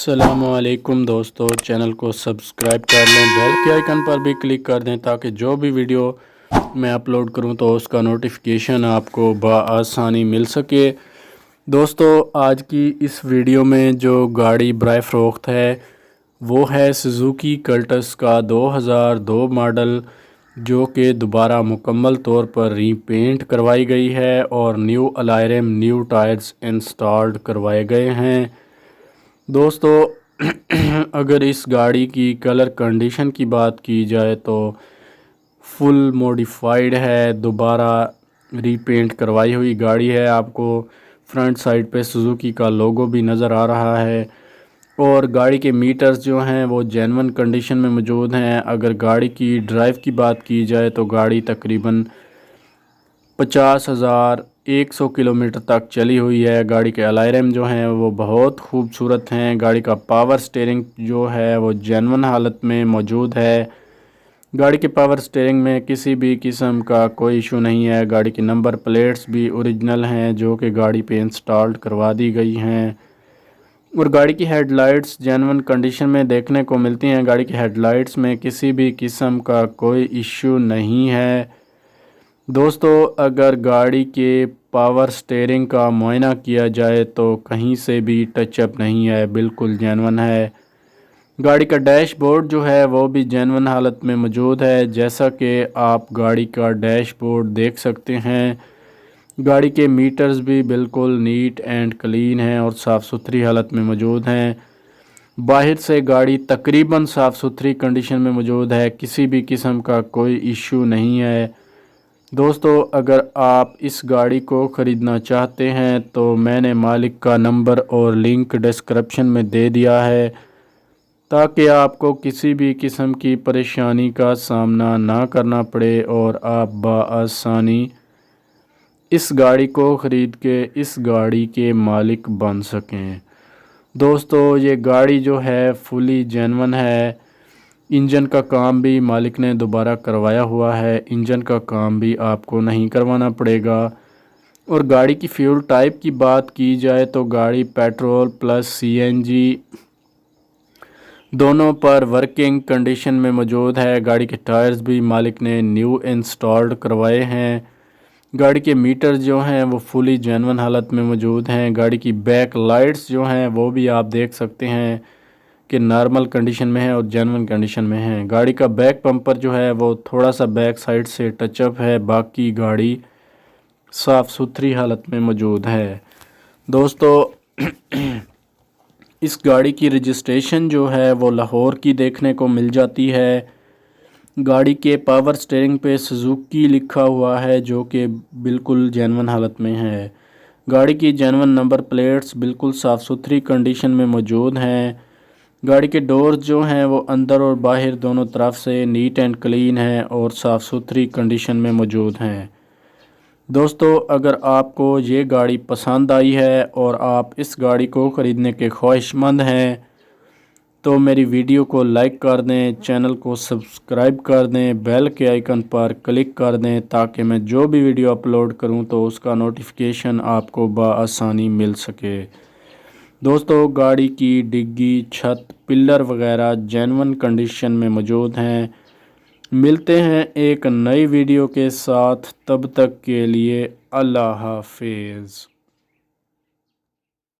अस्सलाम वालेकुम दोस्तों, चैनल को सब्सक्राइब कर लें, बेल के आइकन पर भी क्लिक कर दें ताकि जो भी वीडियो मैं अपलोड करूं तो उसका नोटिफिकेशन आपको बआसानी मिल सके। दोस्तों, आज की इस वीडियो में जो गाड़ी बराए फ़रोख्त है वो है सुजुकी कल्टस का 2002 मॉडल, जो कि दोबारा मुकम्मल तौर पर रीपेंट करवाई गई है और न्यू अलायरम न्यू टायर्स इंस्टॉल्ड करवाए गए हैं। दोस्तों अगर इस गाड़ी की कलर कंडीशन की बात की जाए तो फुल मॉडिफाइड है, दोबारा रीपेंट करवाई हुई गाड़ी है। आपको फ्रंट साइड पे सुजुकी का लोगो भी नज़र आ रहा है और गाड़ी के मीटर्स जो हैं वो जेन्युइन कंडीशन में मौजूद हैं। अगर गाड़ी की ड्राइव की बात की जाए तो गाड़ी तकरीबन 50,100 किलोमीटर तक चली हुई है। गाड़ी के अलायरम जो हैं वो बहुत खूबसूरत हैं। गाड़ी का पावर स्टीयरिंग जो है वो जेन्युइन हालत में मौजूद है। गाड़ी के पावर स्टीयरिंग में किसी भी किस्म का कोई इशू नहीं है। गाड़ी की नंबर प्लेट्स भी ओरिजिनल हैं जो कि गाड़ी पे इंस्टॉल्ड करवा दी गई हैं और गाड़ी की हेडलाइट्स जेन्युइन कंडीशन में देखने को मिलती हैं। गाड़ी की हेडलाइट्स में किसी भी किस्म का कोई इशू नहीं है। दोस्तों, अगर गाड़ी के पावर स्टीयरिंग का मुआयना किया जाए तो कहीं से भी टचअप नहीं है, बिल्कुल जेन्युइन है। गाड़ी का डैशबोर्ड जो है वो भी जेन्युइन हालत में मौजूद है, जैसा कि आप गाड़ी का डैशबोर्ड देख सकते हैं। गाड़ी के मीटर्स भी बिल्कुल नीट एंड क्लीन हैं और साफ़ सुथरी हालत में मौजूद हैं। बाहर से गाड़ी तकरीबन साफ़ सुथरी कंडीशन में मौजूद है, किसी भी किस्म का कोई इशू नहीं है। दोस्तों, अगर आप इस गाड़ी को ख़रीदना चाहते हैं तो मैंने मालिक का नंबर और लिंक डिस्क्रिप्शन में दे दिया है ताकि आपको किसी भी किस्म की परेशानी का सामना ना करना पड़े और आप बआसानी इस गाड़ी को ख़रीद के इस गाड़ी के मालिक बन सकें। दोस्तों, ये गाड़ी जो है फुली जेन्युइन है। इंजन का काम भी मालिक ने दोबारा करवाया हुआ है, इंजन का काम भी आपको नहीं करवाना पड़ेगा। और गाड़ी की फ्यूल टाइप की बात की जाए तो गाड़ी पेट्रोल प्लस सीएनजी दोनों पर वर्किंग कंडीशन में मौजूद है। गाड़ी के टायर्स भी मालिक ने न्यू इंस्टॉल्ड करवाए हैं। गाड़ी के मीटर जो हैं वो फुली जेन्युइन हालत में मौजूद हैं। गाड़ी की बैक लाइट्स जो हैं वो भी आप देख सकते हैं कि नॉर्मल कंडीशन में है और जेन्युइन कंडीशन में है। गाड़ी का बैक पंपर जो है वो थोड़ा सा बैक साइड से टचअप है, बाकी गाड़ी साफ़ सुथरी हालत में मौजूद है। दोस्तों इस गाड़ी की रजिस्ट्रेशन जो है वो लाहौर की देखने को मिल जाती है। गाड़ी के पावर स्टीयरिंग पे सुजुकी लिखा हुआ है जो कि बिल्कुल जेन्युइन हालत में है। गाड़ी की जेन्युइन नंबर प्लेट्स बिल्कुल साफ़ सुथरी कंडीशन में मौजूद हैं। गाड़ी के डोर्स जो हैं वो अंदर और बाहर दोनों तरफ से नीट एंड क्लीन हैं और साफ़ सुथरी कंडीशन में मौजूद हैं। दोस्तों, अगर आपको ये गाड़ी पसंद आई है और आप इस गाड़ी को ख़रीदने के ख्वाहिशमंद हैं तो मेरी वीडियो को लाइक कर दें, चैनल को सब्सक्राइब कर दें, बेल के आइकन पर क्लिक कर दें ताकि मैं जो भी वीडियो अपलोड करूं तो उसका नोटिफिकेशन आपको बआसानी मिल सके। दोस्तों, गाड़ी की डिग्गी, छत, पिलर वगैरह जेन्युइन कंडीशन में मौजूद हैं। मिलते हैं एक नई वीडियो के साथ, तब तक के लिए अल्लाह हाफिज़।